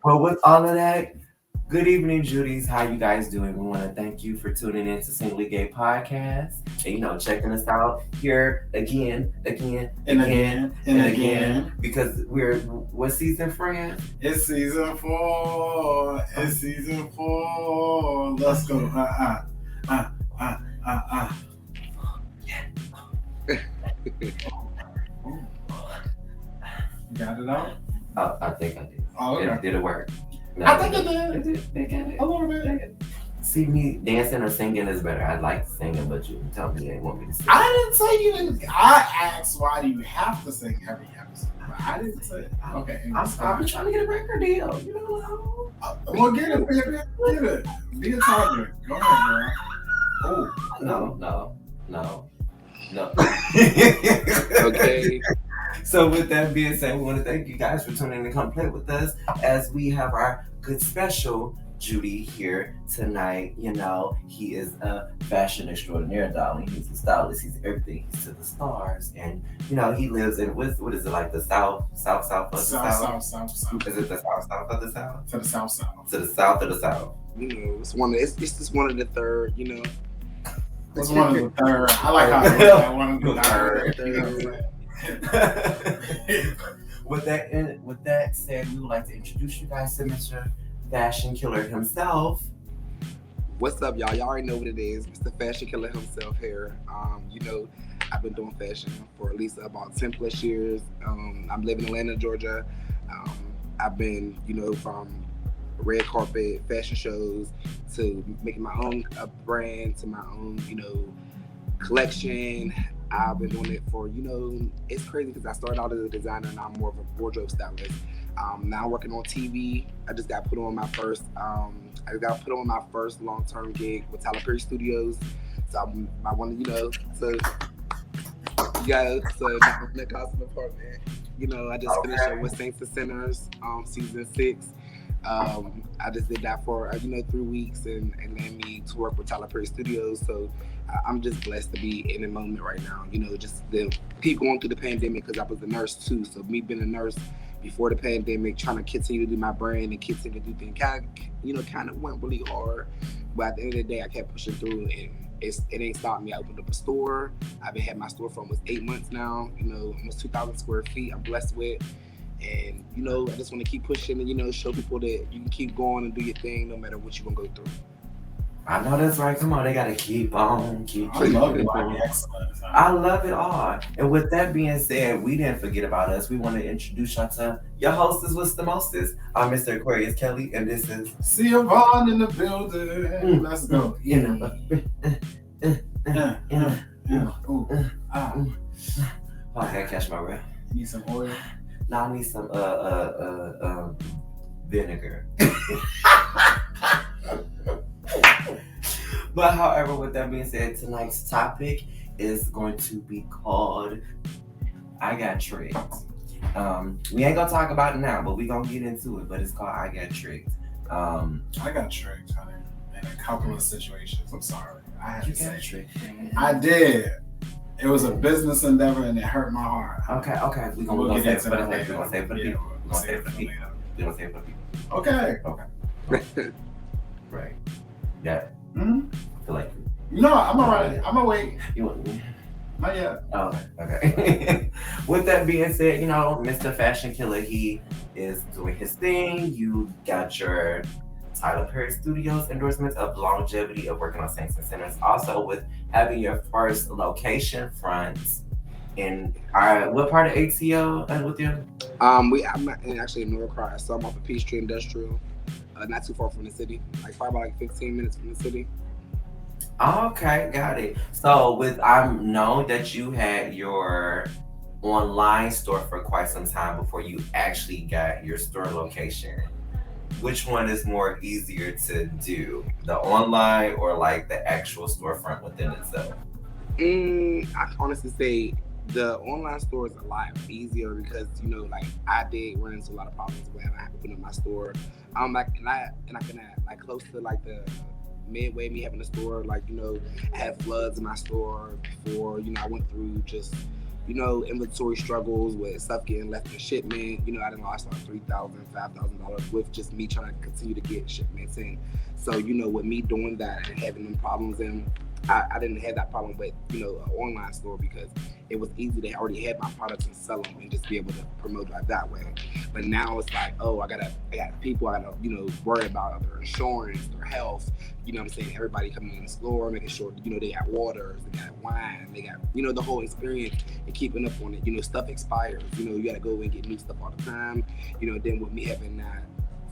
But with all of that, good evening, Judies. How you guys doing? We want to thank you for tuning in to SinglyGay podcast and checking us out here again because we're what season, friends? It's season 4. It's season 4. Let's go. You got it out? I think I did. Oh, okay. Did it work? No, I think it did. They got it. A little bit. See, me dancing or singing is better. I like singing, but you tell me you ain't want me to sing. I didn't say you didn't. I asked why do you have to sing every episode. I didn't say it. Okay. I'm trying to get a record deal. You know. Well, get it. Get it. Be a target. Go ahead, girl. Oh. No. Okay. So with that being said, we want to thank you guys for tuning in to come play with us as we have our good special Judiee here tonight. He is a fashion extraordinaire, darling. He's a stylist. He's everything. He's to the stars, and he lives in what is it, like the south of the south? South. Is it the south of the south? To the south. To the south of the south. It's just one of the third. It's one of the third. I like how it's one of the third. With that said, we would like to introduce you guys to Mr. Fashion Killer himself. What's up, y'all? Y'all already know what it is. Mr. Fashion Killer himself here. I've been doing fashion for at least about 10 plus years. I'm living in Atlanta, Georgia. I've been, from red carpet fashion shows to making my own brand to my own, collection. I've been doing it for, it's crazy because I started out as a designer and now I'm more of a wardrobe stylist. Now I'm working on TV. I just got put on my first, long-term gig with Tyler Perry Studios. So I want to, so Nick Austin apartment. I just finished up with Saints and Sinners, season 6. I just did that for 3 weeks and landed me to work with Tyler Perry Studios. So I'm just blessed to be in the moment right now. Just keep going through the pandemic because I was a nurse too. So me being a nurse before the pandemic, trying to continue to do my brand and continue to do things, kind of went really hard. But at the end of the day, I kept pushing through and it ain't stopped me. I opened up a store. I've been had my store for almost 8 months now. Almost 2,000 square feet. I'm blessed with. And, I just want to keep pushing and, show people that you can keep going and do your thing no matter what you're going to go through. I know that's right. Come on, they got to keep on. I love it. Excellent. I love it all. And with that being said, we didn't forget about us. We want to introduce y'all to your hostess with the mostest. I'm Mr. Aquarius Kelly, and this is Sia Vaughn in the building. Let's go. I gotta catch my breath. You need some oil? No, I need some vinegar. But however, with that being said, tonight's topic is going to be called I Got Tricked. We ain't gonna talk about it now, but we gonna get into it. But it's called I Got Tricked. I got tricked, honey, in a couple of situations. I'm sorry. I had to say tricked. I did. It was a business endeavor and it hurt my heart. Okay. We'll get into that later. We're gonna say it for the people. We're gonna say it for the people. Okay. Right. Yeah. Mm-hmm. I feel like. No, I'm alright. I'm gonna wait. You want me? Not yet. Oh, okay. With that being said, Mr. Fashion Killer, he is doing his thing. You got your Tyler Perry Studios endorsements of longevity of working on Saints and Sinners. Also with having your first location front in what part of ATL with you? I'm actually in Norcross, so I'm off of Peachtree Industrial, not too far from the city, probably about 15 minutes from the city. Okay, got it. So I know that you had your online store for quite some time before you actually got your store location. Which one is more easier to do, the online or the actual storefront within itself? I can honestly say the online store is a lot easier because I did run into a lot of problems when I opened up my store. I can close to the midway me having a store. I had floods in my store before. I went through just inventory struggles with stuff getting left in shipment. I done lost like $3,000, $5,000 with just me trying to continue to get shipments in. So, with me doing that and having them problems, and I didn't have that problem with, an online store because it was easy. They already had my products and sell them and just be able to promote that way. But now it's like, I got people I gotta, worry about their insurance, their health. What I'm saying? Everybody coming in the store, making sure, they got waters, they got wine, they got, the whole experience and keeping up on it. Stuff expires. You gotta go and get new stuff all the time. Then with me having that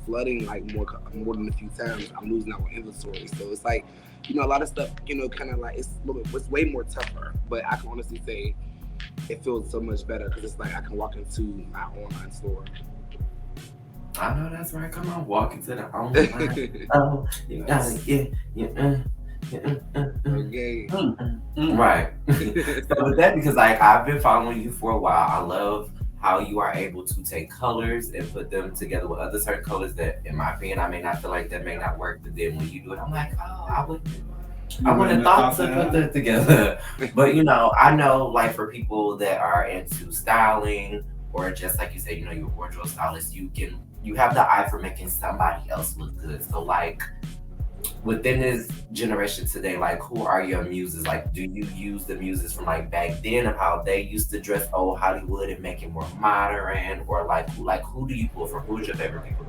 flooding like more than a few times, I'm losing out on inventory. So it's like, a lot of stuff, kind of like it's way more tougher. But I can honestly say it feels so much better because it's like I can walk into my online store. I know that's right. Come on, walk into the online. Oh, you got it. Yeah. Okay. Right. So with that, because like I've been following you for a while, I love how you are able to take colors and put them together with other certain colors that, in my opinion, I may not feel like that may not work. But then when you do it, I'm like, oh, I would have thought to put that together. But I know like for people that are into styling or just like you said, your wardrobe stylist, you have the eye for making somebody else look good. So like within this generation today, like who are your muses? Like, do you use the muses from like back then of how they used to dress old Hollywood and make it more modern, or like who do you pull from? Who's your favorite people?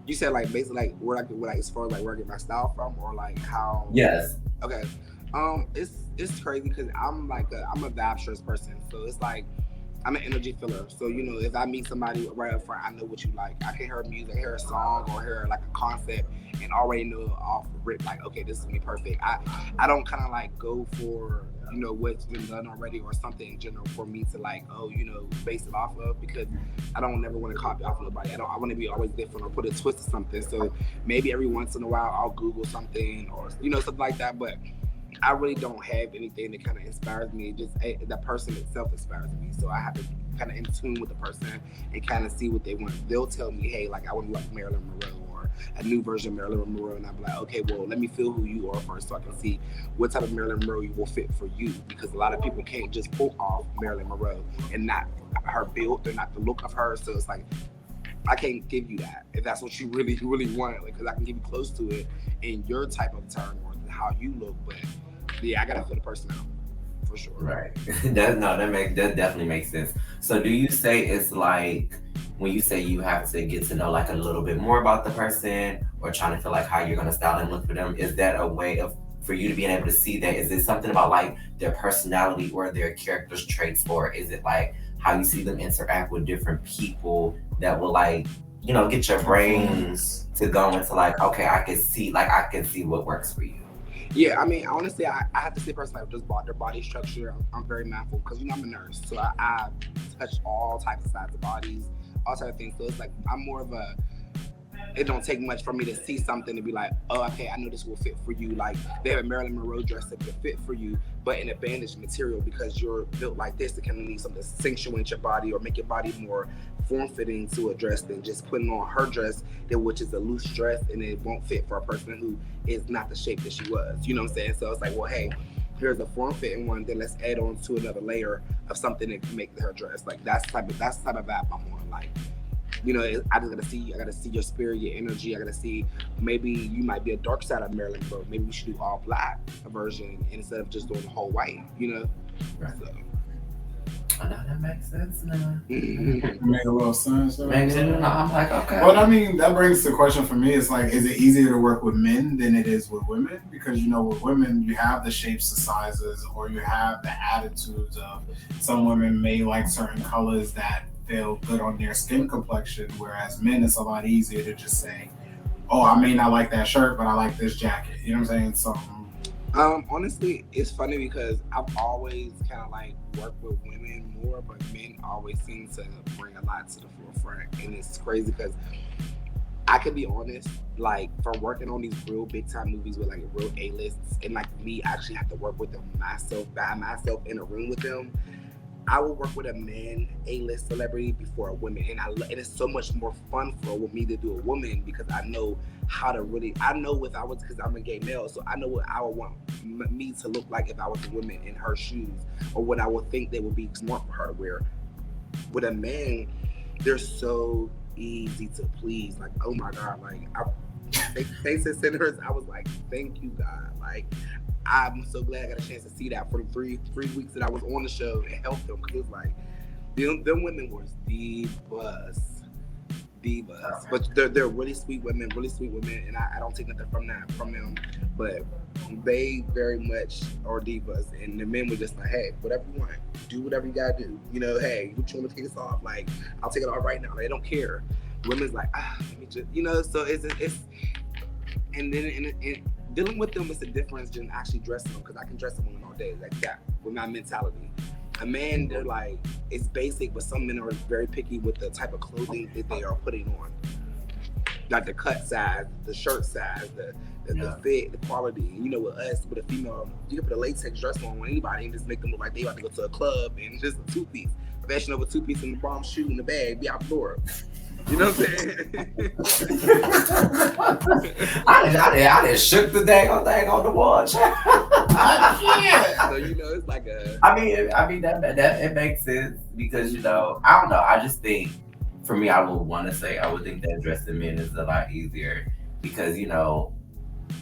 You said like basically like where I could like as far as like where I get my style from, or like how? Yes. Okay. It's crazy because I'm a vibe stress person, so it's like I'm an energy filler. So, if I meet somebody right up front, I know what you like. I can hear music, hear a song, or hear like a concept and already know off the rip, like, okay, this is gonna be perfect. I don't kind of like go for, what's been done already or something in general for me to like, base it off of, because I don't never want to copy off nobody. I want to be always different or put a twist to something. So maybe every once in a while I'll Google something or, something like that. But I really don't have anything that kind of inspires me. Just the person itself inspires me. So I have to kind of in tune with the person and kind of see what they want. They'll tell me, hey, like I want to look like Marilyn Monroe or a new version of Marilyn Monroe. And I'll be like, okay, well, let me feel who you are first so I can see what type of Marilyn Monroe will fit for you. Because a lot of people can't just pull off Marilyn Monroe and not her build or not the look of her. So it's like, I can't give you that if that's what you really, really want. Because I can give you close to it in your type of turn or how you look. But yeah, I gotta feel the person out for sure. Right. that definitely makes sense. So do you say it's like when you say you have to get to know like a little bit more about the person or trying to feel like how you're gonna style and look for them, is that a way of for you to being able to see that? Is it something about like their personality or their character's traits, or is it like how you see them interact with different people that will like, get your brains to go into like, okay, I can see what works for you? Yeah, I mean, honestly, I have to say personally, just their body structure. I'm very mindful because I'm a nurse, so I touch all types of sides of bodies, all types of things. So it's like I'm more of a. It don't take much for me to see something to be like, oh, okay, I know this will fit for you. Like they have a Marilyn Monroe dress that could fit for you, but in a bandaged material because you're built like this. It kind of needs something to accentuate your body or make your body more form-fitting to a dress than just putting on her dress, which is a loose dress and it won't fit for a person who is not the shape that she was. You know what I'm saying? So it's like, well, hey, here's a form-fitting one. Then let's add on to another layer of something that can make her dress. Like that's the type of vibe I'm on. Like. I gotta see your spirit, your energy. I gotta see maybe you might be a dark side of Marilyn Monroe. Maybe we should do all black version instead of just doing the whole white, Right. So. I know that makes sense now. Make a little sense. Makes sense. No, I'm like, okay. But I mean, that brings the question for me. It's like, is it easier to work with men than it is with women? Because, with women, you have the shapes, the sizes, or you have the attitudes of some women may like certain colors that feel good on their skin complexion, whereas men, it's a lot easier to just say, oh, I may not like that shirt, but I like this jacket. You know what I'm saying? So honestly, it's funny because I've always kind of like worked with women more, but men always seem to bring a lot to the forefront. And it's crazy because I can be honest, like from working on these real big time movies with like real A-lists and like me actually have to work with them myself, by myself in a room with them. I would work with a man A-list celebrity before a woman, and it is so much more fun for me to do a woman because I know how to really. I know if I was, because I'm a gay male, so I know what I would want me to look like if I was a woman in her shoes, or what I would think they would be smart for her to wear. With a man, they're so easy to please. Like, oh my God, like thanks to sinners, I was like, thank you, God. Like, I'm so glad I got a chance to see that for the three weeks that I was on the show and help them, because it's like them women were divas. But they're really sweet women, and I don't take nothing from them, but they very much are divas, and the men were just like, hey, whatever you want, do whatever you gotta do. You know, hey, what you want to take this off? Like, I'll take it off right now. They don't care. Women's like, let me just, so it's and then dealing with them is a difference than actually dressing them, because I can dress someone all day like that with my mentality. A man, they're like, it's basic, but some men are very picky with the type of clothing that they are putting on. Like the cut size, the shirt size, the fit, the quality. And with us, with a female, you can put a latex dress on with anybody and just make them look like they about to go to a club and just a two-piece. Fashion over two-piece in the bomb shoe in the bag, be out the door. You know what I'm saying? I just shook the dang thing on the wall. I can't. So it's like a. I mean that it makes sense because I don't know. I just think for me, I would think that dressing men is a lot easier because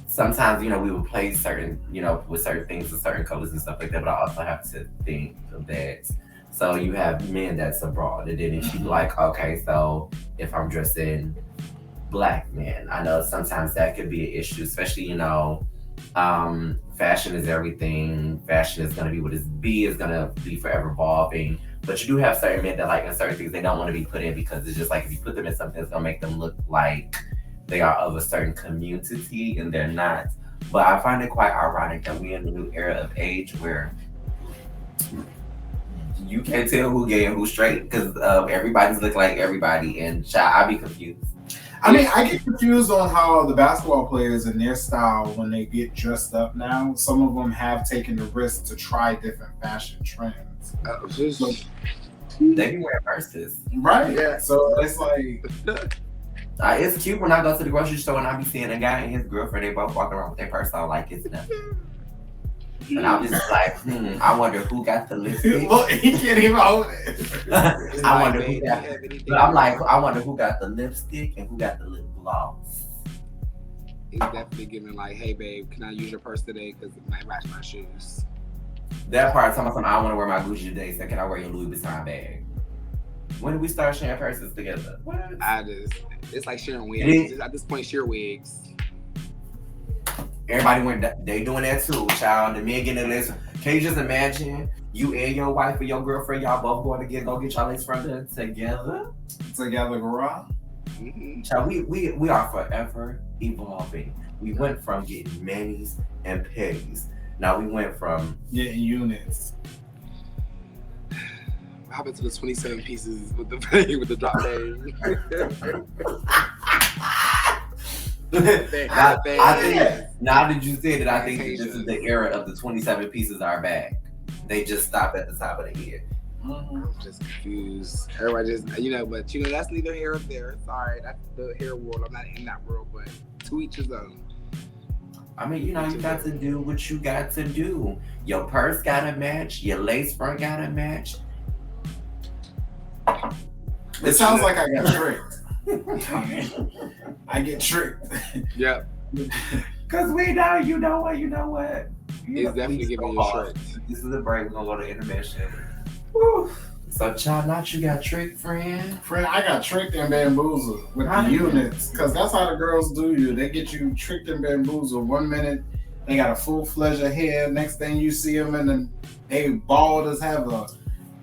sometimes we would play certain with certain things with certain colors and stuff like that. But I also have to think of that. So you have men that's abroad, and then if you like, okay, so if I'm dressing black men, I know sometimes that could be an issue, especially fashion is everything. Fashion is gonna be what it's gonna be forever evolving. But you do have certain men that like in certain things they don't want to be put in because it's just like if you put them in something, it's gonna make them look like they are of a certain community and they're not. But I find it quite ironic that we're in a new era of age where you can't tell who gay and who straight because everybody's look like everybody, and I be confused. I mean, I get confused on how the basketball players and their style when they get dressed up now. Some of them have taken the risk to try different fashion trends. They be wearing purses, right? Yeah. So it's like it's cute when I go to the grocery store and I be seeing a guy and his girlfriend. They both walking around with their purse on like it's nothing. And I'm just like, I wonder who got the lipstick. Look, he can't even hold it. I wonder who got it. But I'm like, I wonder who got the lipstick and who got the lip gloss. He's definitely giving like, hey babe, can I use your purse today? Because it might match my shoes. That part, I want to wear my Gucci today, so can I wear your Louis Vuitton bag? When did we start sharing purses together? What? It's like sharing wigs. At this point, share wigs. Everybody they doing that too, child. The men getting a list. Can you just imagine you and your wife or your girlfriend, y'all both going to go get y'all list from them together? Together, girl. Mm-hmm. Child, we are forever evolving. We went from getting manis and petties. Now we went from getting units. What happened to the 27 pieces with the drop name? I think now that you said it, I think that this is the era of the 27 pieces are back. They just stop at the top of the head. I'm just confused. Everybody just, but that's neither here nor there. Sorry, that's the hair world. I'm not in that world, but to each his own. I mean, you got to do what you got to do. Your purse gotta match. Your lace front gotta match. It sounds like I got tricked. I get tricked. Yep. Because we know, you know what? He's definitely giving you a trick. This is a break. We're going to go to intermission. Woo. So, child, not you got tricked, friend? Friend, I got tricked and bamboozled with the units. Because that's how the girls do you. They get you tricked and bamboozled. 1 minute, they got a full-fledged head. Next thing you see them, and they bald as hell.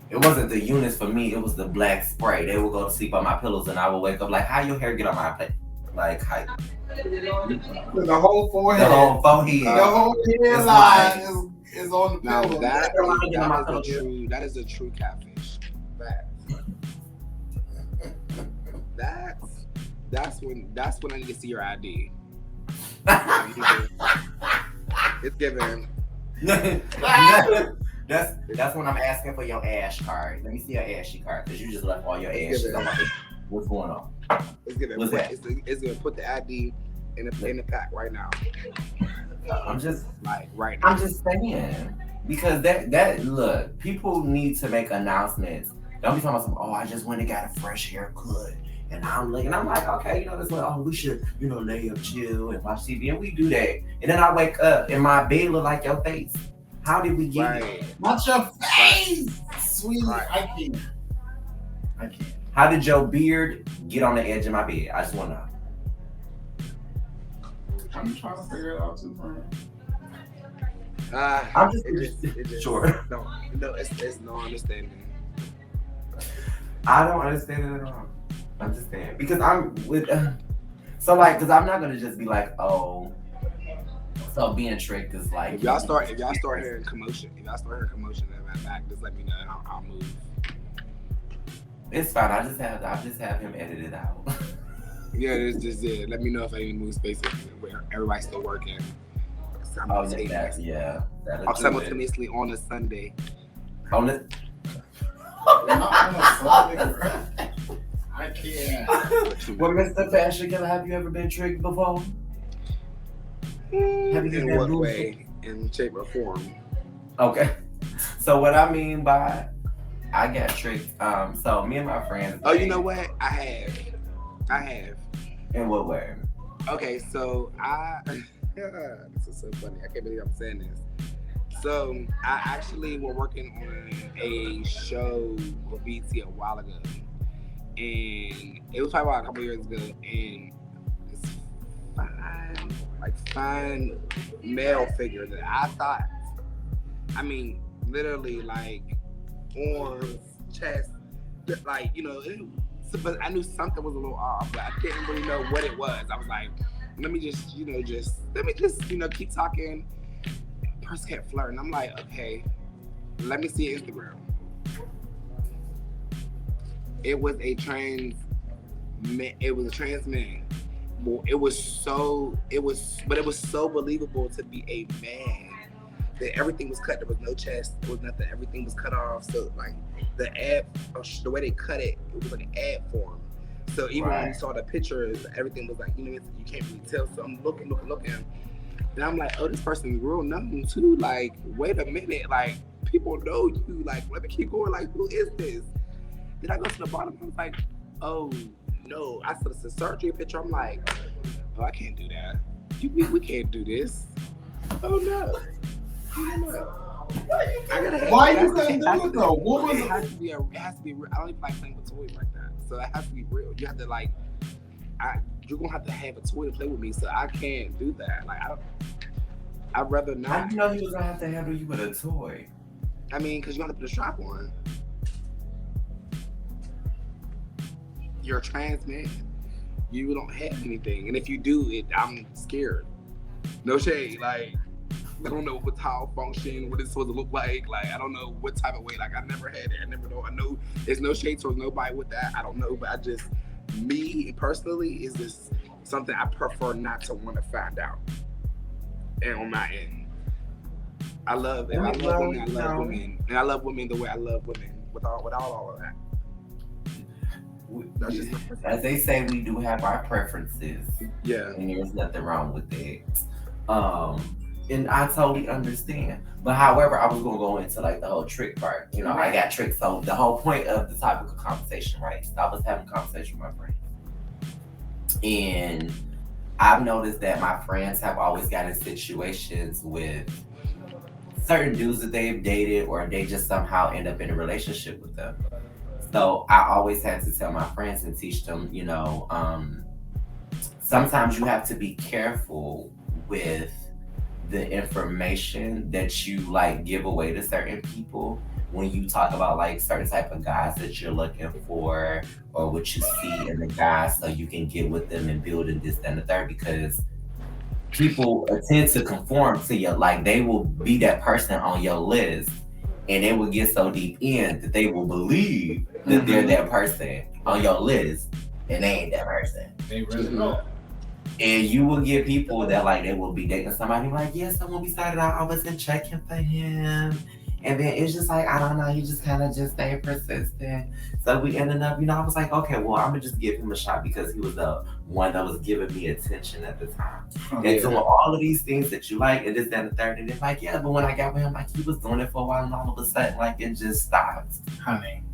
It wasn't the units for me. It was the black spray. They would go to sleep on my pillows, and I would wake up like, how your hair get on my plate? Like, how? The whole forehead. The whole forehead. The whole hairline is on the pillow. That is a true catfish. That's when I need to see your ID. It's given. That's when I'm asking for your ash card. Let me see your ashy card because you just left all your ashes on my face. What's going on? It's gonna put the ID in the pack right now. I'm just right now. I'm just saying because that look, people need to make announcements. Don't be talking about some. Oh, I just went and got a fresh haircut, and I'm looking. I'm like, okay, this one. Oh, we should, lay up, chill, and watch TV, and we do that. And then I wake up, and my bed look like your face. How did we get here? Not your face, sweetie. I can't. How did your beard get on the edge of my bed? I just want to know. I'm trying to figure it out too, friend. I'm just sure. No, it's no understanding. I don't understand it at all. I'm just saying because I'm with because I'm not gonna just be like, oh, so being tricked is like. If y'all start hearing commotion, in my back, just let me know. I'll move. It's fine. I just have him edit it out. Yeah, it's just it. Let me know if I need to move spaces where everybody's still working. I'm simultaneously on a Sunday. On it. I can't. Well, Mr. Fashion Killer, have you ever been tricked before? In what way? In shape or form? Okay. So what I mean by I got tricked. So me and my friends. Oh, you know what? I have. In what way? Okay, so this is so funny. I can't believe I'm saying this. So I actually was working on a show for BT a while ago, and it was probably about a couple years ago, and this fine male figure that I thought, literally arms, chest, but I knew something was a little off, but I didn't really know what it was. I was like, let me just keep talking. Person kept flirting. I'm like, okay, let me see Instagram. It was a trans man. Well, it was so believable to be a man that everything was cut. There was no chest. There was nothing. Everything was cut off. So the way they cut it, it was like an ad form. So even when you saw the pictures, everything was like, you can't really tell. So I'm looking. And I'm like, oh, this person's real known too. Like, wait a minute. Like, people know you. Like, let me keep going. Like, who is this? Then I go to the bottom. I was like, oh, no. I saw the surgery picture. I'm like, oh, I can't do that. We can't do this. Oh, no. Why you couldn't do it, though? What was it? It has to be real. I don't even like playing with toys like that. So it has to be real. You have to, you're going to have to have a toy to play with me, so I can't do that. I'd rather not. How do you know he was going to have to handle you with a toy? Because you have to put a strap on. You're a trans man. You don't have anything. And if you do, I'm scared. No shade. I don't know how function, what it's supposed to look like. I don't know what type of way. I never had it. I never know. I know there's no shade towards nobody with that. I don't know. But me personally, is this something I prefer not to want to find out. And on my end, I love women. I love women. And I love women the way I love women without all of that. As they say, we do have our preferences. Yeah. And there's nothing wrong with that. And I totally understand. But however, I was going to go into the whole trick part. I got tricked. So the whole point of the topic of conversation, right? So I was having a conversation with my friends. And I've noticed that my friends have always gotten in situations with certain dudes that they've dated, or they just somehow end up in a relationship with them. So I always had to tell my friends and teach them, sometimes you have to be careful with the information that you give away to certain people when you talk about certain type of guys that you're looking for, or what you see in the guys, so you can get with them and build in this and the third, because people tend to conform to you. They will be that person on your list, and they will get so deep in that they will believe that they're that person on your list, and they ain't that person. They really know. And you will get people that they will be dating somebody yes, I won't be started out. I wasn't checking for him, And then it's just like, I don't know, he just kind of just stayed persistent. So we ended up, I was like, okay, well, I'm gonna just give him a shot because he was the one that was giving me attention at the time. And doing all of these things that you like, and this, that, and the third. And it's like, yeah, but when I got with him, like he was doing it for a while, and all of a sudden, like it just stopped. Honey.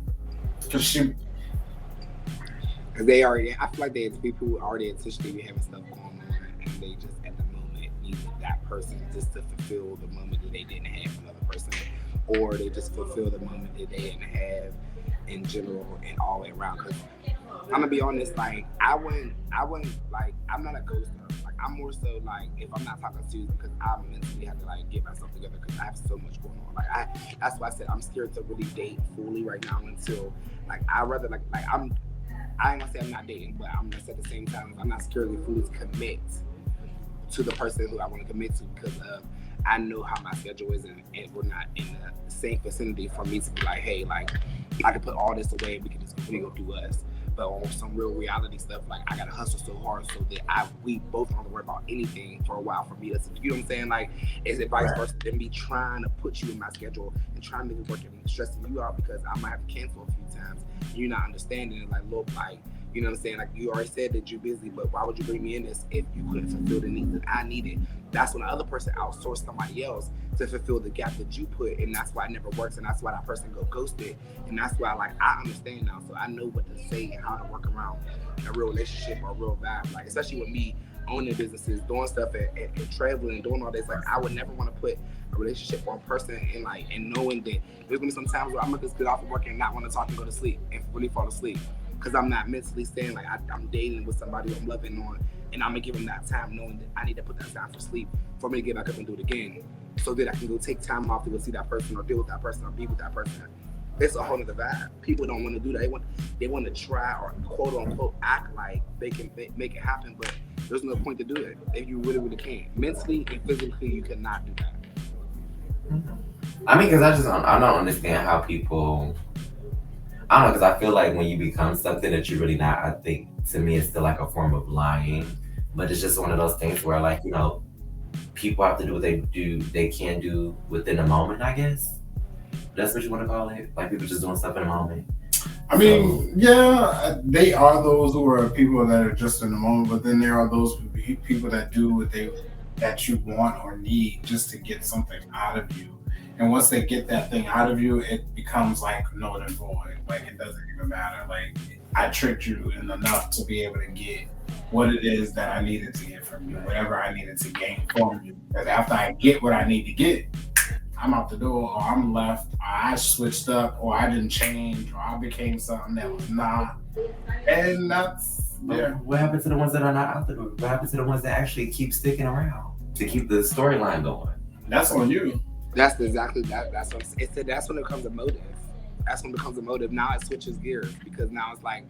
Because they already, I feel like there's people who already intentionally be having stuff going on, and they just at the moment needed that person just to fulfill the moment that they didn't have another person, or they just fulfill the moment that they didn't have in general and all the way around. Because I'm gonna be honest, like I wouldn't like, I'm not a ghoster. Like I'm more so like, if I'm not talking to you, because I mentally have to like get myself together because I have so much going on. Like that's why I said I'm scared to really date fully right now until like I rather like I ain't gonna say I'm not dating, but I'm gonna say at the same time I'm not scared to fully commit to the person who I want to commit to, because I know how my schedule is, and we're not in the same vicinity for me to be like, hey, like I can put all this away and we can just completely go do us. But on some real reality stuff, like I gotta hustle so hard so that we both don't have to worry about anything for a while for me. That's, you know what I'm saying? Like, is it vice versa than me trying to put you in my schedule and trying to make it work and stressing you out because I might have to cancel a few times. You're not understanding it. Like, look, like, you know what I'm saying? Like, you already said that you're busy, but why would you bring me in this if you couldn't fulfill the needs that I needed? That's when the other person outsourced somebody else to fulfill the gap that you put, and that's why it never works, and that's why that person go ghosted, and that's why, like, I understand now, so I know what to say and how to work around a real relationship or a real vibe, like, especially with me owning businesses, doing stuff and traveling and doing all this, like, I would never want to put a relationship or a person in, like, and knowing that there's gonna be some times where I'm gonna just get off of work and not want to talk and go to sleep and really fall asleep, because I'm not mentally staying, like, I'm dating with somebody I'm loving on, and I'm gonna give them that time knowing that I need to put that time for sleep for me to get back up and do it again, so that I can go take time off to go see that person or deal with that person or be with that person. It's a whole nother vibe. People don't want to do that. They want to try or quote unquote act like they can make it happen, but there's no point to do it if you really, really can't. Mentally and physically, you cannot do that. I mean, because I don't understand how people. I don't know, because I feel like when you become something that you're really not, I think to me it's still like a form of lying. But it's just one of those things where, like, people have to do what they can do within a moment, I guess. That's what you want to call it? Like people just doing stuff in a moment. I mean, yeah, they are those who are people that are just in the moment, but then there are those people that do what that you want or need just to get something out of you. And once they get that thing out of you, it becomes like null and void. Like it doesn't even matter. Like I tricked you enough to be able to get what it is that I needed to get from you, whatever I needed to gain from you. Because after I get what I need to get, I'm out the door, or I'm left, or I switched up, or I didn't change, or I became something that was not. And that's, yeah. What happened to the ones that are not out the door? What happened to the ones that actually keep sticking around to keep the storyline going? That's on you. That's exactly that. That's what it said. That's when it becomes a motive. That's when it becomes a motive. Now it switches gears, because now it's like,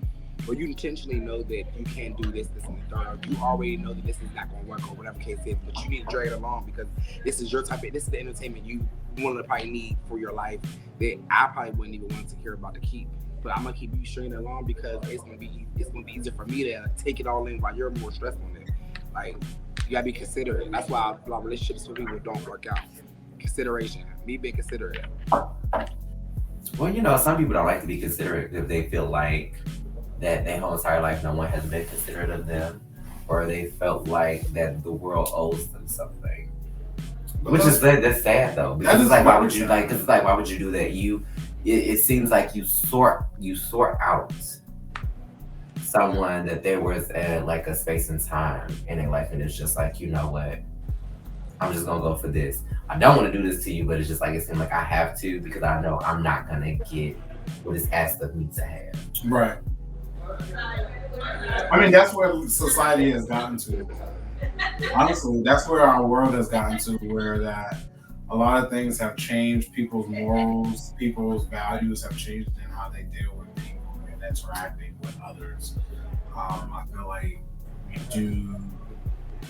well, you intentionally know that you can't do this, and the third. You already know that this is not going to work, or whatever case is, but you need to drag it along because this is your type of, this is the entertainment you want to probably need for your life that I probably wouldn't even want to hear about to keep. But I'm gonna keep you stringing it along because it's gonna be easier for me to take it all in while you're more stressed on it. Like, you gotta be considerate. That's why a lot of relationships with people don't work out. Consideration. Me being considerate. Well, some people don't like to be considerate if they feel like that their whole entire life no one has been considerate of them, or they felt like that the world owes them something. Which is that's sad though, because it's like why would you do that? It seems like you sort out someone that there was like a space and time in their life, and it's just like, you know what, I'm just gonna go for this. I don't want to do this to you, but it's just like it seems like I have to because I know I'm not gonna get what is asked of me to have. Right. I mean, that's where society has gotten to. Honestly, that's where our world has gotten to, where that a lot of things have changed. People's morals, people's values have changed in how they deal with people and interacting with others. I feel like we do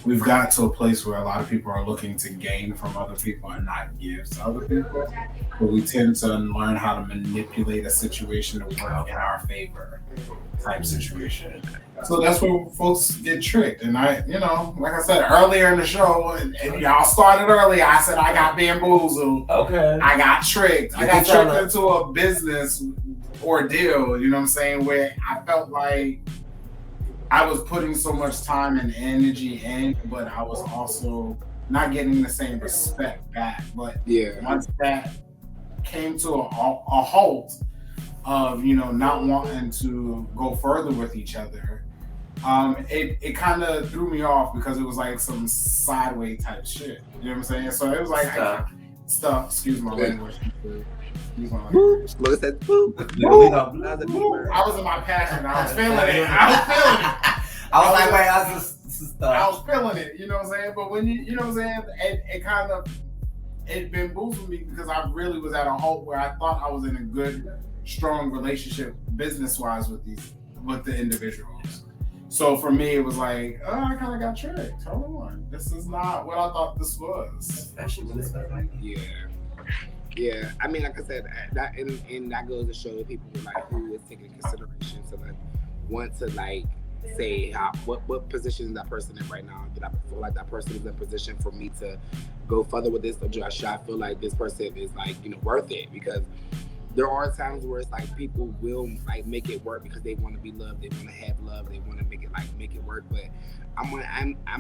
we've got to a place where a lot of people are looking to gain from other people and not give to other people. But we tend to learn how to manipulate a situation to work in our favor type situation. So that's where folks get tricked. And I, like I said earlier in the show, and y'all started early, I said I got bamboozled. Okay. I got tricked. I got tricked into a business ordeal, you know what I'm saying, where I felt like I was putting so much time and energy in, but I was also not getting the same respect back. But once that came to a halt of, not wanting to go further with each other, it kind of threw me off because it was like some sideways type shit. You know what I'm saying? So it was like stuff. Excuse my language. Look at that. I was in my passion. I was feeling it. I was feeling it. You know what I'm saying? But when you know what I'm saying, it kind of bamboozled me because I really was at a halt where I thought I was in a good, strong relationship business-wise with the individuals. So for me, it was like, I kind of got tricked. Hold on, this is not what I thought this was. Yeah. I mean, like I said, that and that goes to show people like who is taking consideration to like want to like say what position is that person in right now? Did I feel like that person is in position for me to go further with this, or should I feel like this person is like worth it? Because there are times where it's like people will like make it work because they want to be loved, they want to have love, they want to make it work. But I'm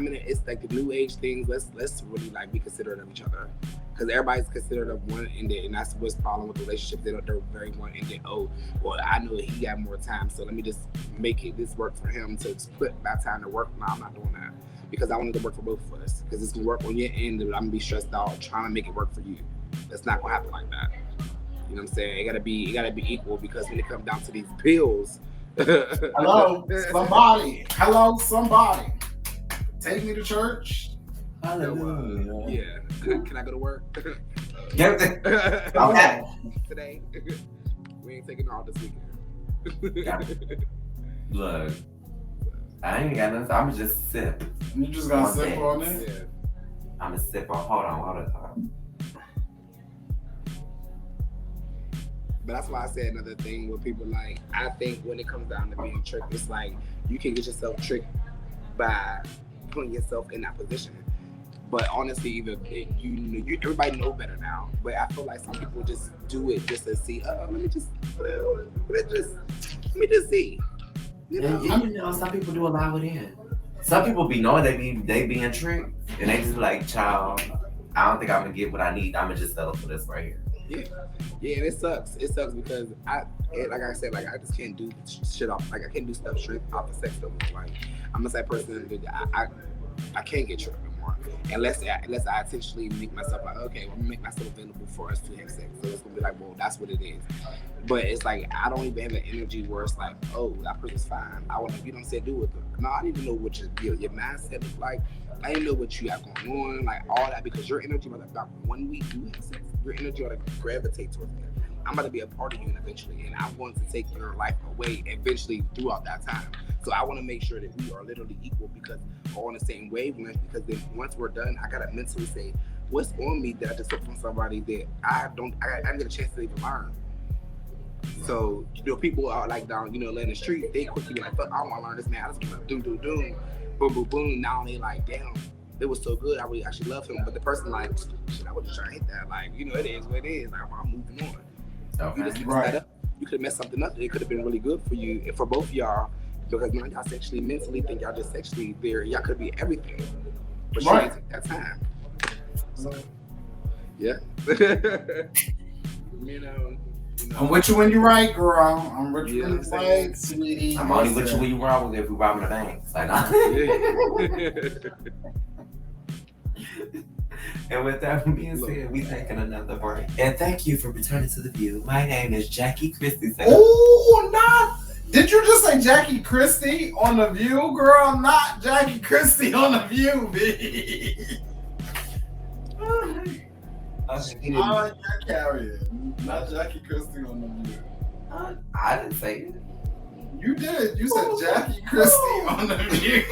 in it's like the new age things. Let's really like be considerate of each other, because everybody's considerate of one ended, and that's what's the problem with relationships. They're very one ended. Oh, well, I know he got more time, so let me just make this work for him to split my time to work. No, I'm not doing that because I want it to work for both of us. Because it's gonna work on your end, and I'm gonna be stressed out trying to make it work for you. That's not gonna happen like that. You know what I'm saying? It gotta be equal, because when it comes down to these bills. Hello, somebody. Take me to church. Hallelujah. Yeah. Can I go to work? Okay. Today. We ain't taking all this weekend. Look, I ain't got nothing. I'm just sip. You just gonna sip on it? Yeah. I'm a sip on. Hold on. But that's why I said another thing with people like, I think when it comes down to being tricked, it's like you can get yourself tricked by putting yourself in that position. But honestly, either everybody know better now. But I feel like some people just do it just to see. Let me just see. Some people do allow it in. Some people be knowing they being tricked, and they just be like, child, I don't think I'm gonna get what I need. I'm gonna just settle for this right here. Yeah, and it sucks. It sucks because I just can't do shit off. Like I can't do stuff straight off the sex though. Like I'm a type person that I can't get tricked anymore unless I intentionally make myself like, okay, I'm gonna make myself available for us to have sex. So it's gonna be like, well, that's what it is. But it's like I don't even have the energy where it's like, oh, that person's fine. I want to, do with them. No, I didn't even know what your mindset is like. I didn't know what you got going on, like all that, because your energy, about 1 week you have sex, your energy ought to gravitate towards me. I'm about to be a part of you eventually, and I want to take your life away eventually throughout that time. So I want to make sure that we are literally equal, because we're on the same wavelength, because then once we're done, I gotta mentally say, what's on me that I just took from somebody that I didn't get a chance to even learn. So, people are like down, laying the street, they quickly be like, fuck, I don't want to learn this, man. I just want to do, boom, boom, boom. Now they like, damn, it was so good. I really actually love him. But the person like, shit, I wasn't trying to hit that. Like, it is what it is. Like, I'm moving on. Okay. You just messed that up. You could have messed something up. It could have been really good for you and for both of y'all, because now y'all sexually, mentally think y'all just sexually there. Y'all could be everything, but you didn't take that time. So, yeah. I'm with you when you're right, girl. I'm with you when you're right, sweetie. I'm only with you when you're wrong if we're robbing the banks. Like, And with that being said, we taking another break. And thank you for returning to The View. My name is Jackie Christie. Oh, not. Did you just say Jackie Christie on The View, girl? Not Jackie Christie on The View, bitch. I like that carrying. Not Jackie Christie on The View. I didn't say it. You did. You said Jackie Christie on The View.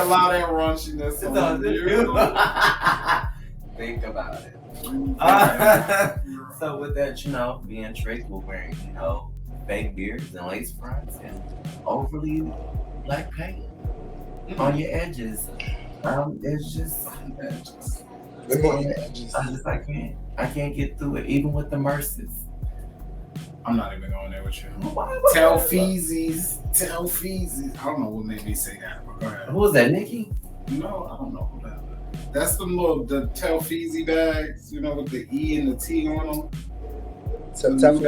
allow that raunchiness on you. Think about it. So with that, being tricked with wearing, fake beards and lace fronts and overly black paint on your edges, it's just I can't get through it, even with the merces. I'm not even going there with you. Tell Feezies. I don't know what made me say that, but go ahead. Who was that, Nikki? No, I don't know who that is. That's the Tell Feezy bags, with the E and the T on them. Teflon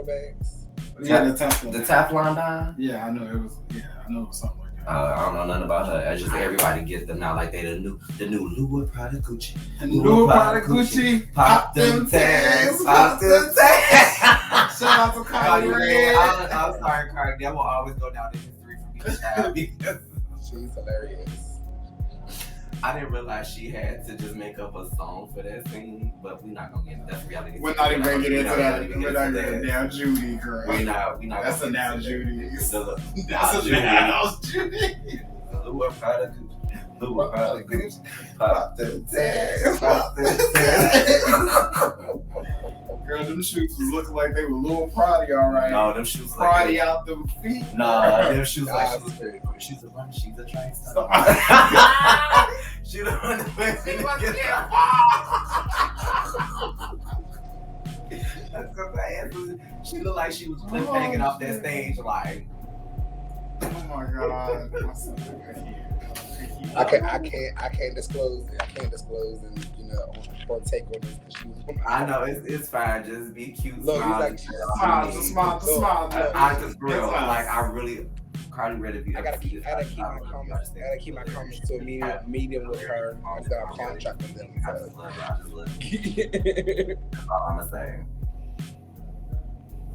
bags. Yeah, the Teflon. The Teflon dye? Yeah, I know it was something like that. I don't know nothing about her. I just everybody gets them now like they the new Lua Prada Gucci. Lua Prada Gucci. Pop them tags. Shout out to Cardi Red. I'm sorry, Cardi. That will always go down in history for me, child. Because she's hilarious. I didn't realize she had to just make up a song for that scene, but we're not gonna get into that reality. We're not even gonna get into that. We're not gonna now Judiee, girl. We're not. That's a now Judiee. That's a now Judiee. Lua Prada Gucci. Pop them tags. Girl, them shoes was looking like they were Lil Prada, all right. No, them shoes Prada like out them feet. No, them shoes like she's a runner, she's a train star. She the one that went to get That's because her ass was, she looked like she was clip hanging off that stage like. Oh my god. I can't disclose it. I can't disclose and partake on this because she was on I know it's fine. Just be cute. Look, smile. Smile. I just real like I really Cardi Red. If you I gotta keep my comments to a medium with her. I've got a contract with them. I just love it. That's all I'm gonna say.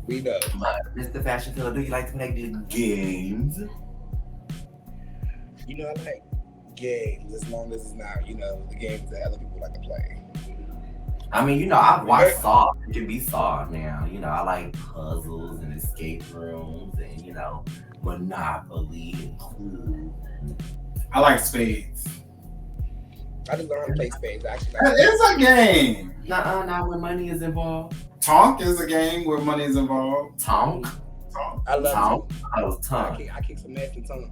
We know. But Mr. Fashion Killer, do you like to make the games? I like games as long as it's not, the games that other people like to play. I mean, I've watched Saw. It can be Saw now. I like puzzles and escape rooms and, Monopoly and Clue. I like spades. I just learned how to play spades. Actually, It's a game. Not when money is involved. Tonk is a game where money is involved. Tonk? I love Tonk. I was Tonk. I kick some ass in Tonk.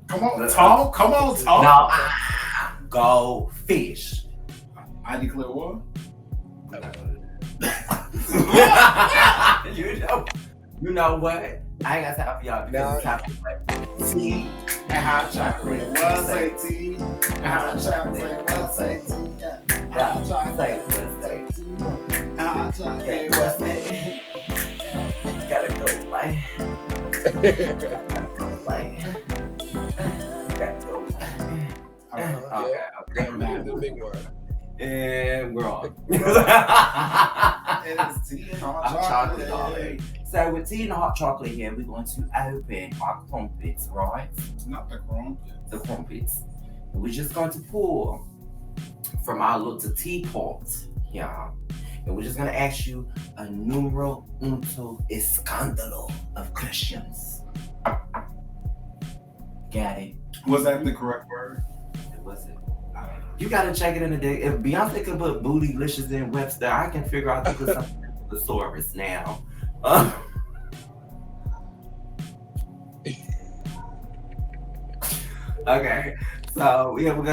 Come on, Tonk. No, go fish. I declare war. You know what? I ain't got time for y'all because it's time to tea and hot chocolate. Well, say tea and hot chocolate. Well, say tea and hot chocolate. say tea and hot chocolate. Well, say gotta go play. Okay. The big one. And we're on. And it's tea and hot chocolate darling. So with tea and hot chocolate here, we're going to open our crumpets, right? Not the crumpets. The crumpets. We're just going to pour from our little teapot, yeah. And we're just going to ask you a numero uno escándalo of questions. Got it? Was that the correct word? Was it? You gotta check it in the day. If Beyonce could put bootylicious in Webster, I can figure out to put something in thesaurus now. Okay, so yeah, we're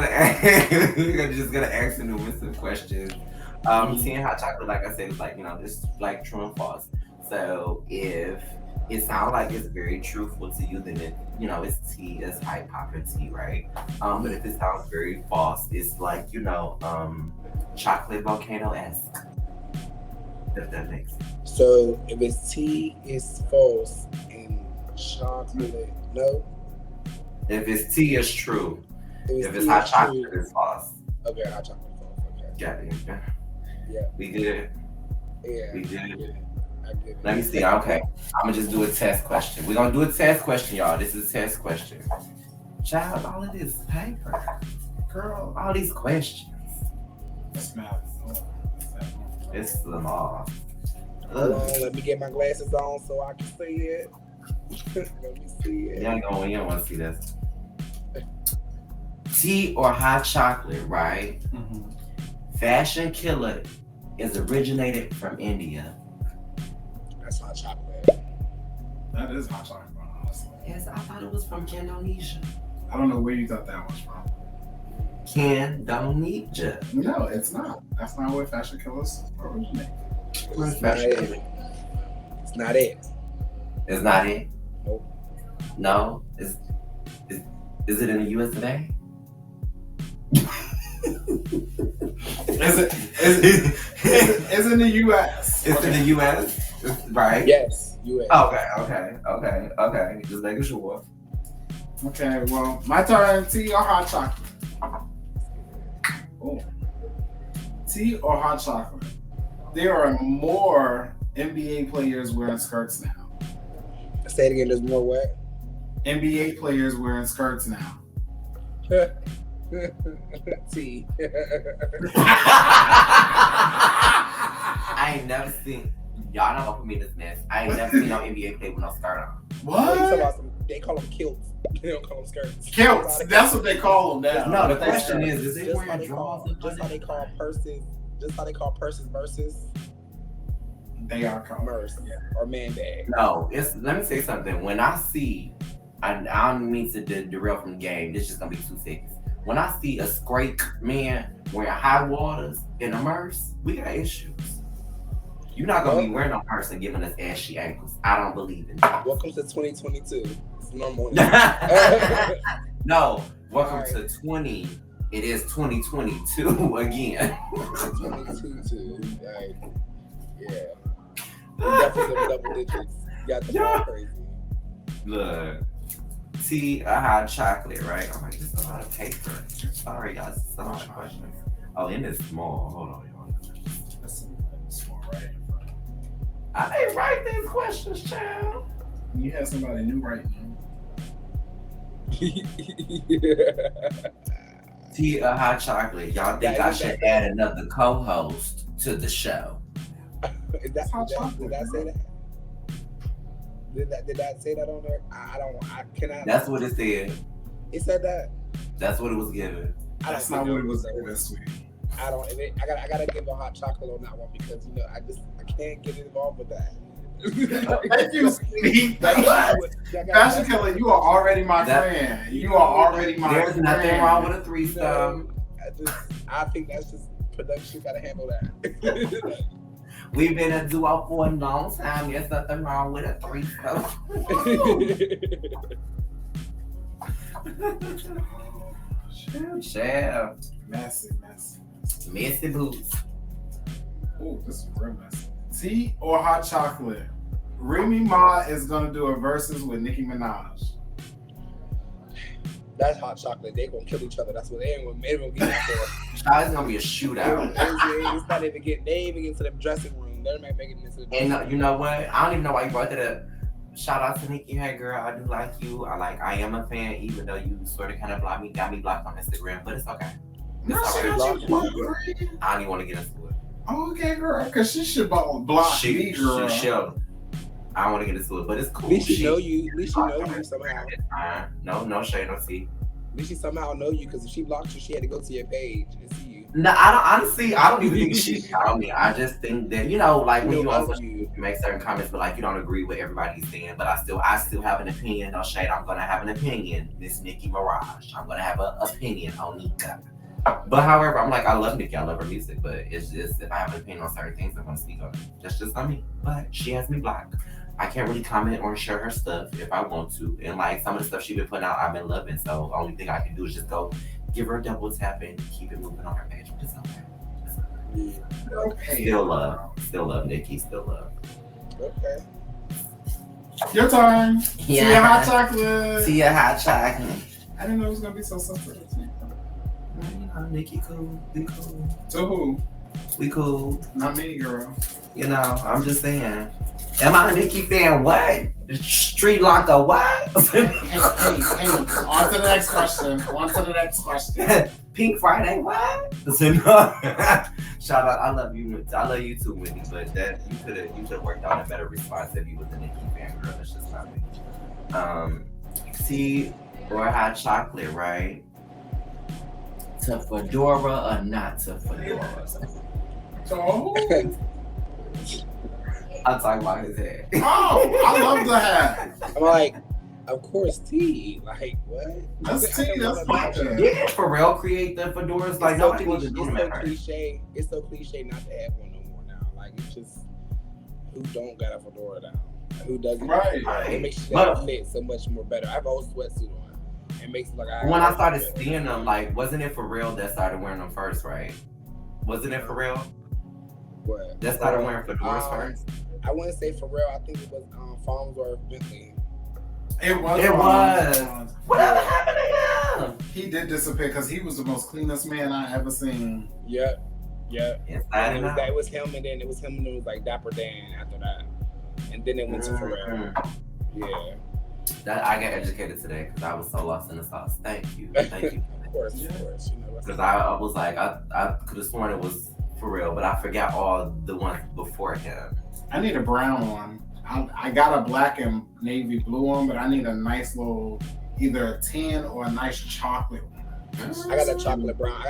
just gonna ask some numerous questions. Tea and hot chocolate, like I said, is like it's like true and false. So if it sounds like it's very truthful to you, then it's tea, it's hype popper tea, right? But if it sounds very false, it's like chocolate volcano-esque. If that makes sense. So if it's tea, it's false, and chocolate, no. If it's tea, it's true. If it's hot chocolate, it's false. Okay, hot chocolate false. Okay. Got it. Yeah. We good. Yeah. We good. It. Let me see. Okay, I'm gonna just do a test question. We're gonna do a test question, y'all. This is a test question. Child, all of this paper, girl, all these questions. That's math. It's the law. Hold on, let me get my glasses on so I can see it. Let me see it. You don't want to see this. Tea or hot chocolate, right? Mm-hmm. Fashion KillA is originated from India. That's hot chocolate. That is hot chocolate, honestly. Yes, I thought it was from Indonesia. I don't know where you thought that was from. Indonesia. No, it's not. That's not where fashion killers originate. It's not it. It's not it. It's not it? Nope. No? Is it in the US today? It's in the US. It's in the US? Right? Yes, U.S. Okay. Just making sure. Okay, well, my turn. Tea or hot chocolate? Oh. Tea or hot chocolate? There are more NBA players wearing skirts now. Say it again. There's more what? NBA players wearing skirts now. Tea. I ain't never seen. Y'all don't gonna put me in this mess. I ain't never seen no NBA play with no skirt on. What? They call them kilts. They don't call them skirts. Kilts. That's what they call them now. No, the question is they just how wearing they drawers? just how they call purses. Just how they call purses versus They are called merce or man bag. No, let me say something. When I see, I don't mean to derail from the game. This is just gonna be 2 seconds. When I see a scrake man wearing high waters in a merce, we got issues. You're not gonna be wearing no purse and giving us ashy ankles. I don't believe in that. Welcome to 2022. It's normal. No, welcome to 20. It is 2022 again. 2022. Like, yeah. Definitely double digits. Got the ball crazy. Look, tea or hot chocolate, right? Oh my God, there's a lot of paper. Sorry, guys, it's a lot of questions. Oh, and it's small. Hold on, y'all. That's small, right? I didn't write these questions, child. You had somebody new writing them. Tea or hot chocolate? Y'all think I should add another co-host to the show? Did I say that? Did that say that on there? I cannot. That's what it said. It said that. That's what it was given. That's not what it was given, sweetie. I gotta give a hot chocolate on that one because I can't get involved with that. Thank you, sweetie. Fashion KillA, you are already my friend. You are already my friend. There's nothing wrong with a threesome. I think that's just production gotta handle that. We've been a duo for a long time. There's nothing wrong with a threesome. Chef. Messy boots. Oh, this is real messy. Tea or hot chocolate? Remy Ma is gonna do a versus with Nicki Minaj. That's hot chocolate. They gonna kill each other. That's what they ain't gonna get out there. It's gonna be a shootout. It's not even getting. They ain't even get to the dressing room. They're not making it into the dressing room. And you know what? I don't even know why you brought that up. Shout out to Nikki. Hey girl, I do like you. I am a fan, even though you sort of kind of got me blocked on Instagram, but it's okay. No, It's she all got right. you blocked. I don't even want to get into it. Okay, girl, because she should block me, girl. She should. I don't want to get into it, but it's cool. At least she know you. At least she know you somehow. It's fine. No shade, no tea. At least she somehow know you because if she blocked you, she had to go to your page and see you. No, I don't even think she found me. I just think that, like when you also make certain comments, but you don't agree with everybody's saying, but I still have an opinion. No shade, I'm gonna have an opinion. Miss Nicki Minaj. I'm gonna have an opinion on Nika. But however, I'm I love Nicki, I love her music, but it's just if I have an opinion on certain things, I'm gonna speak on it. That's just on me. But she has me blocked. I can't really comment or share her stuff if I want to. And some of the stuff she's been putting out, I've been loving. So the only thing I can do is just go give her a double tap and keep it moving on her page. It's okay. Okay. Still love Nicki, still love. Okay. Your turn. Yeah. Tea or hot chocolate? Tea or hot chocolate. I didn't know it was gonna be so sensitive. Nicki cool. We cool. To who? We cool. Not me, girl. I'm just saying. Am I a Nicki fan? What? Sri Lanka? What? Hey. On to the next question. Pink Friday? What? Shout out. I love you. I love you too, Whitney. But that you could have worked out a better response if you was a Nicki fan, girl. It's just not me. Tea or hot chocolate, right? to fedora or not to fedora? So, I'm talking about his hair. oh, I love the hat. I'm like, of course, T. Like, what? That's T. That's fine. Yeah, for real, create the fedoras. Like, nobody wasn't doing that. Cliche. It's so cliche not to have one no more now. Like, it's just, who don't got a fedora now? Who doesn't? Right. It makes you fit so much more better. I have a whole sweatsuit on. It makes it like when I started seeing them, like, wasn't it for real that started wearing them first, right? Wasn't it for real? What? That started wearing fedoras first? I wouldn't say for real. I think it was Farnsworth Bentley. It was. Whatever happened to him? He did disappear because he was the most cleanest man I ever seen. Yeah. Inside and it was him, and then it was him, and it was like Dapper Dan after that, and then it went to Pharrell. Yeah. That I got educated today because I was so lost in the sauce. Thank you. Of course. You know, because I was like, I could have sworn it was for real, but I forgot all the ones before him. I need a brown one. I got a black and navy blue one, but I need a nice little, either a tan or a nice chocolate one. I got a chocolate brown.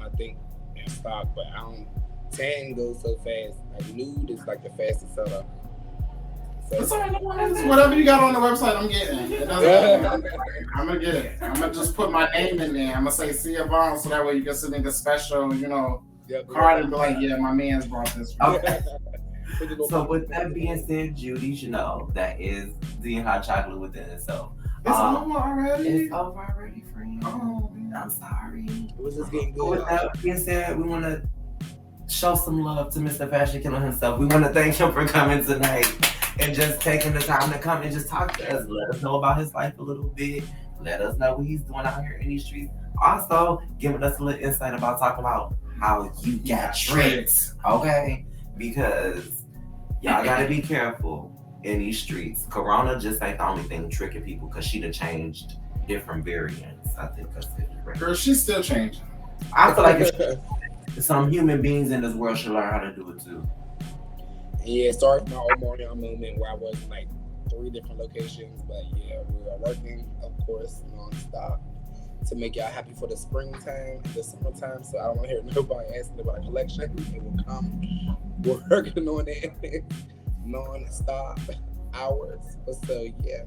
I think, in stock, but I don't. Tan goes so fast. Like nude is like the fastest seller. So, it's all right, whatever you got on the website, I'm getting. I'm gonna get it. I'm gonna just put my name in there. I'm gonna say Sia Vaughn, so that way you can send a special, card and be like, yeah, my man's brought this. Okay. So with that being said, Judy, you know that is the hot chocolate within itself. It's over already. It's over already, friend. Oh, I'm sorry. It was just getting good. With that being said, we want to show some love to Mr. Fashion Killer himself. We want to thank him for coming tonight and just taking the time to come and just talk to us. Let us know about his life a little bit. Let us know what he's doing out here in these streets. Also, giving us a little insight about talking about how you got tricked. Okay? Because y'all gotta be careful in these streets. Corona just ain't the only thing tricking people because she done changed different variants. I think that's it. Girl, she's still changing. I feel like some human beings in this world should learn how to do it too. Yeah, sorry for my old morning moment where I was in like 3 different locations, but yeah, we are working, of course, non-stop to make y'all happy for the springtime and the summertime. So I don't want to hear nobody asking about a collection. It will come. We're working on it non-stop hours. But so yeah,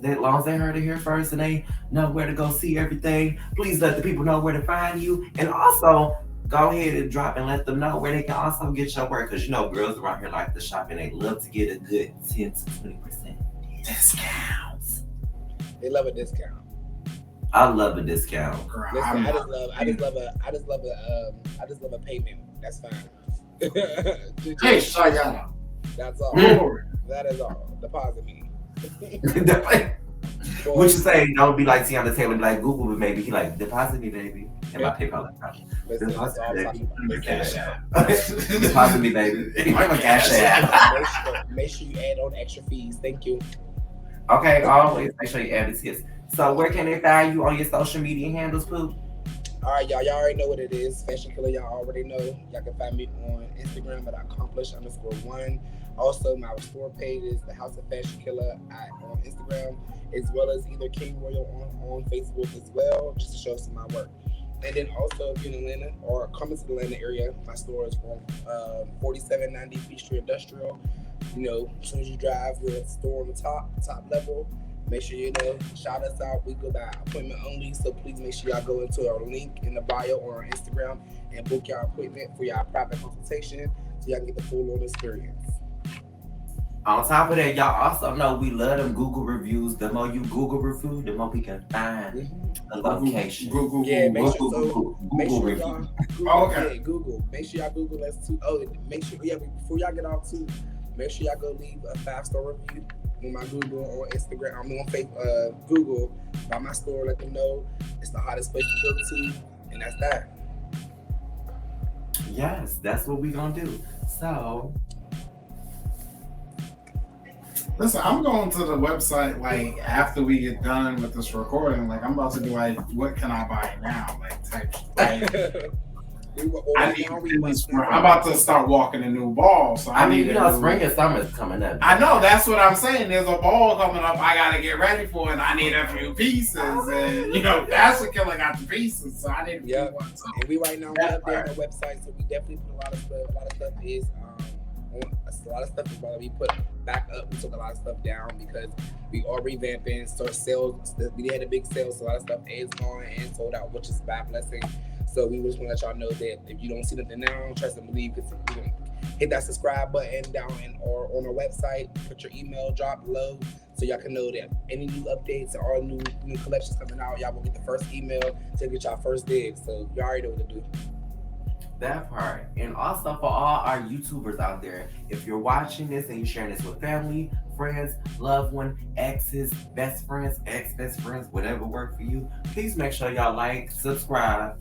as long as they heard it here first and they know where to go see everything, please let the people know where to find you. And also, go ahead and drop and let them know where they can also get your work. Because girls around here like to shop and they love to get a good 10 to 20% discounts. They love a discount. I love a discount. Girl, listen, I just love a payment. That's fine. Hey, Shayana. That's all. That is all. Deposit me. What you say? Don't be like Tiana Taylor, be like Google me, baby. He like deposit me, baby. And my PayPal account. Deposit me, baby. I'm a cash app. Make sure you add on extra fees. Thank you. Okay, always make sure you add the tips. So where can they find you on your social media handles, Pooh? All right, y'all already know what it is. Fashion Killer, y'all already know. Y'all can find me on Instagram at accomplish_1. Also, my store page is the House of Fashion Killer on Instagram, as well as either King Royal on Facebook as well, just to show some of my work. And then also, if you're in Atlanta or coming to the Atlanta area, my store is from 4790 Peachtree Industrial. As soon as you drive, we're at the store on the top level. Make sure shout us out. We go by appointment only, so please make sure y'all go into our link in the bio or on Instagram and book your appointment for your private consultation so y'all can get the full-on experience. On top of that, y'all also know we love them Google reviews. The more you Google review, the more we can find the location. Google. Yeah, make sure Google y'all Google. Make sure y'all Google us too. Oh, make sure before y'all get off too, make sure y'all go leave a 5-star review on my Google or Instagram. I'm on Facebook, Google by my store. Let them know it's the hottest place to go to, and that's that. Yes, that's what we gonna do. So. Listen, I'm going to the website like after we get done with this recording. Like I'm about to be like, what can I buy now? Like type. I'm about to start walking a new ball, so I mean, spring and summer is coming up. I know, that's what I'm saying. There's a ball coming up. I gotta get ready for it. And I need a few pieces, and Fashion KillA got the pieces, so I need a few ones. And we right now we updating our website, so we definitely put a lot of stuff. A lot of stuff is about to be put back up. We took a lot of stuff down because we are revamping. So sales, we had a big sale, so a lot of stuff is gone and sold out, which is a bad blessing. So we just want to let y'all know that if you don't see nothing now, trust and believe. Hit that subscribe button down or on our website. Put your email drop below so y'all can know that any new updates or all new collections coming out, y'all will get the first email to get y'all first dig. So y'all already know what to do. That part. And also for all our YouTubers out there, if you're watching this and you're sharing this with family, friends, loved one, exes, best friends, ex-best friends, whatever work for you, please make sure y'all like, subscribe,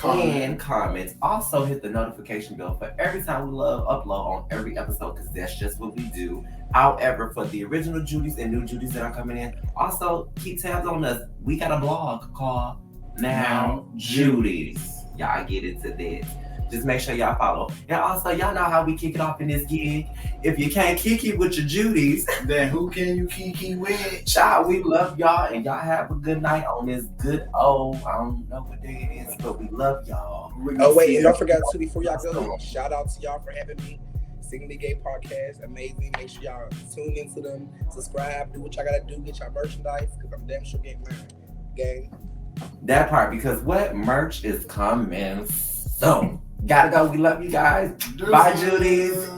and comment. Also hit the notification bell for every time we upload on every episode, because that's just what we do. However, for the original Judies and new Judies that are coming in, also keep tabs on us. We got a blog called Now Judies. Y'all get into this. Just make sure y'all follow. And also, y'all know how we kick it off in this gig. If you can't kiki with your Judies, then who can you kiki with? Child, we love y'all, and y'all have a good night on this good old, I don't know what day it is, but we love y'all. Oh, wait, and don't forget, too, before y'all go, shout out to y'all for having me. SinglyGay podcast, amazing. Make sure y'all tune into them, subscribe, do what y'all gotta do, get y'all merchandise, because I'm damn sure getting mine. Gang. That part, because what merch is coming soon. Gotta go. We love you guys. Bye, Judies.